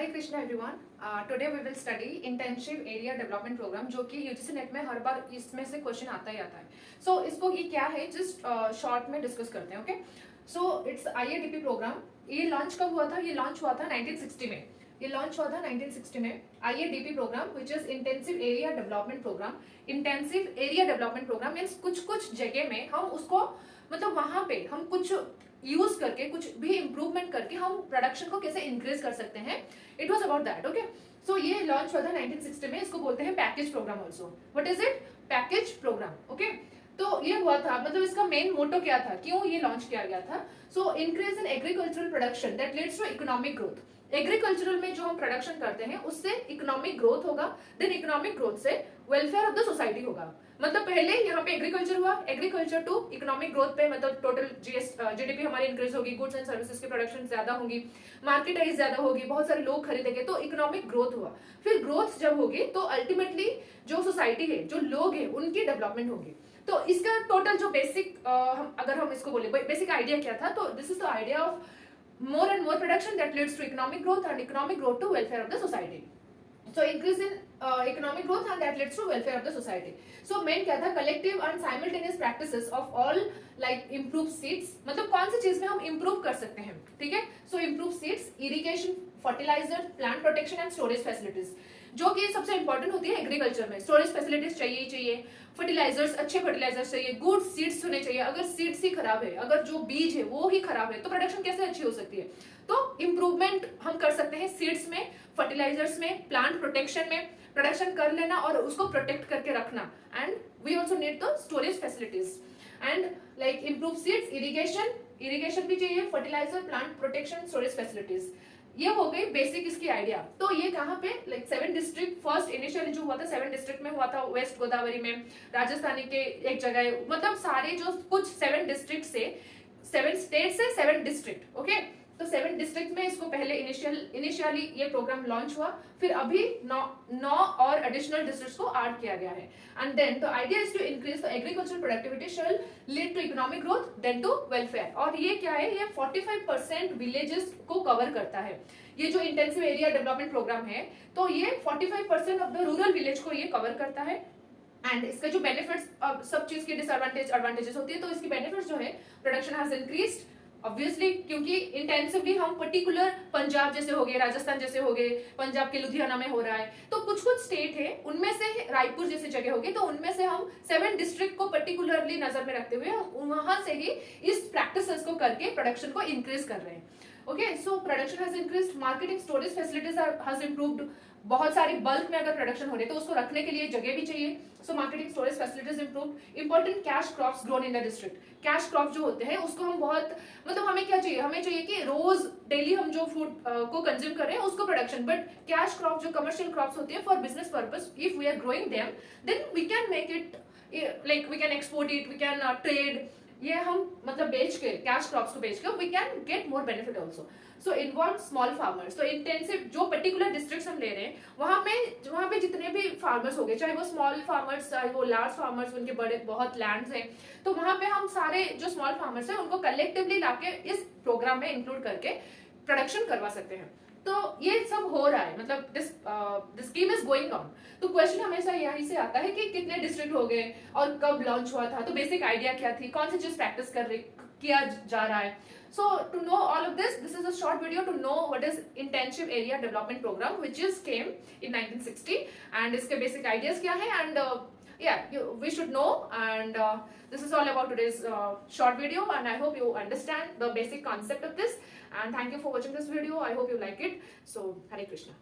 Hare Krishna everyone. Today we will study intensive area development programme, जो कि UGC net में हर बार इसमें से क्वेश्चन आता ही आता है। सो इसको ये क्या है, जस्ट शॉर्ट में डिस्कस करते हैं। Okay, so it's IADP program. ये लॉन्च कब हुआ था? ये लॉन्च हुआ था 1960 में। ये लॉन्च हुआ था 1960 में। IADP program which is intensive area development program. Intensive area development program means कुछ कुछ जगह में हम उसको मतलब वहां पे हम कुछ यूज करके कुछ भी इंप्रूवमेंट करके हम प्रोडक्शन को कैसे इंक्रीज कर सकते हैं। It was about that. Okay, so ये लॉन्च हुआ था 1960 में। इसको बोलते हैं package program also. What is it? Package program. Okay, तो ये हुआ था, मतलब इसका मेन मोटो क्या था, क्यों ये लॉन्च किया गया था? So increase in agricultural production that leads to economic growth. Agricultural में जो हम प्रोडक्शन करते हैं उससे इकोनॉमिक ग्रोथ होगा, देन इकोनॉमिक ग्रोथ से वेलफेयर ऑफ द सोसाइटी होगा। मतलब पहले यहाँ पे एग्रीकल्चर हुआ, एग्रीकल्चर टू इकोनॉमिक ग्रोथ पे मतलब टोटल जीडीपी हमारी इंक्रीज होगी, गुड्स एंड सर्विसेज की प्रोडक्शन ज्यादा होगी, मार्केटाइज ज्यादा होगी, बहुत सारे लोग खरीदेंगे, तो इकोनॉमिक ग्रोथ हुआ। फिर ग्रोथ जब होगी तो अल्टीमेटली जो सोसाइटी है, जो लोग है, उनकी डेवलपमेंट होगी। तो इसका टोटल जो बेसिक अगर हम इसको बोले बेसिक आइडिया क्या था, तो this is the idea of more and more production that leads to economic growth and economic growth to welfare of the society. So increase in economic growth and that leads to welfare of the society. So main क्या था? collective and simultaneous practices of all like improve seeds, मतलब कौन सी चीज में हम improve कर सकते हैं, ठीक है? So improve seeds, irrigation, fertilizer, plant protection and storage facilities, जो कि सबसे इंपॉर्टेंट होती है एग्रीकल्चर में। स्टोरेज फैसिलिटीज चाहिए ही चाहिए, फर्टिलाइजर्स, अच्छे फर्टिलाइजर्स चाहिए, गुड सीड्स होने चाहिए। अगर सीड्स ही खराब है, अगर जो बीज है वो ही खराब है, तो प्रोडक्शन कैसे अच्छी हो सकती है? तो इंप्रूवमेंट हम कर सकते हैं सीड्स में, फर्टिलाइजर्स में, प्लांट प्रोटेक्शन में। प्रोडक्शन कर लेना और उसको प्रोटेक्ट करके रखना, and we also need the storage facilities and like improve seeds, irrigation भी चाहिए, fertiliser, plant protection, storage facilities. ये हो गई बेसिक इसकी आइडिया। तो ये कहाँ पे लाइक 7 डिस्ट्रिक्ट, फर्स्ट इनिशियली जो हुआ था 7 डिस्ट्रिक्ट में हुआ था, वेस्ट गोदावरी में, राजस्थानी के एक जगह, मतलब सारे जो कुछ 7 डिस्ट्रिक्ट से, 7 स्टेट से 7 डिस्ट्रिक्ट। ओके, तो 7 डिस्ट्रिक्ट में इसको पहले इनिशियली ये प्रोग्राम लॉन्च हुआ, फिर अभी 9 और एडिशनल डिस्ट्रिक्ट्स को ऐड किया गया है। And then the idea is to increase the agriculture productivity shall lead to economic growth then to welfare. और ये क्या है? ये 45% विलेजेस को कवर करता है। ये जो इंटेंसिव एरिया डेवलपमेंट प्रोग्राम है, तो ये 45% ऑफ द रूरल विलेज को ये कवर करता है। एंड इसका जो बेनिफिट्स, सब चीज की डिसएडवांटेज एडवांटेजेस होती है, तो इसकी बेनिफिट्स जो है, प्रोडक्शन हैज इंक्रीज्ड ऑब्वियसली, क्योंकि इंटेंसिवली हम पर्टिकुलर पंजाब जैसे हो गए, राजस्थान जैसे हो गए, पंजाब के लुधियाना में हो रहा है, तो कुछ कुछ स्टेट है उनमें से रायपुर जैसी जगह होगी, तो उनमें से हम 7 डिस्ट्रिक्ट को पर्टिकुलरली नजर में रखते हुए वहां से ही इस प्रैक्टिसेस को करके प्रोडक्शन को इंक्रीज कर रहे हैं। Okay, so production has increased, marketing storage facilities has improved. बहुत सारी बल्क में अगर प्रोडक्शन हो रही है तो उसको रखने के लिए जगह भी चाहिए, so marketing storage facilities improve. Important cash crops grown in the district. Cash crop जो होते हैं उसको हम बहुत, मतलब हमें क्या चाहिए? हमें चाहिए कि रोज डेली हम जो फूड को कंज्यूम कर रहे हैं उसको प्रोडक्शन, बट कैश क्रॉप जो कमर्शियल क्रॉप्स होती है for business purpose, if we are growing them then we can make it like we can export it, we can trade, ये हम मतलब बेच के, कैश क्रॉप्स को बेच के we can get more benefit also. So involve small farmers. तो intensive जो पर्टिकुलर डिस्ट्रिक्ट हम ले रहे हैं, वहां पे जितने भी फार्मर्स हो गए, चाहे वो स्मॉल फार्मर्स, चाहे वो लार्ज फार्मर्स, उनके बड़े बहुत लैंड्स हैं, तो वहां पे हम सारे जो स्मॉल फार्मर्स हैं उनको कलेक्टिवली लाके इस प्रोग्राम में इंक्लूड करके प्रोडक्शन करवा सकते हैं। तो ये सब हो रहा है, मतलब this scheme is going on. तो क्वेश्चन हमेशा यहीं से आता है कि कितने डिस्ट्रिक्ट हो गए और कब लॉन्च हुआ था, तो बेसिक आइडिया क्या थी, कौन सी चीज प्रैक्टिस किया जा रहा है। So to know all of this is a short video to know what is intensive area development program which is came in 1960 and इसके basic ideas क्या है, and we should know, and this is all about today's short video, and I hope you understand the basic concept of this, and thank you for watching this video. I hope you like it. So Hare Krishna.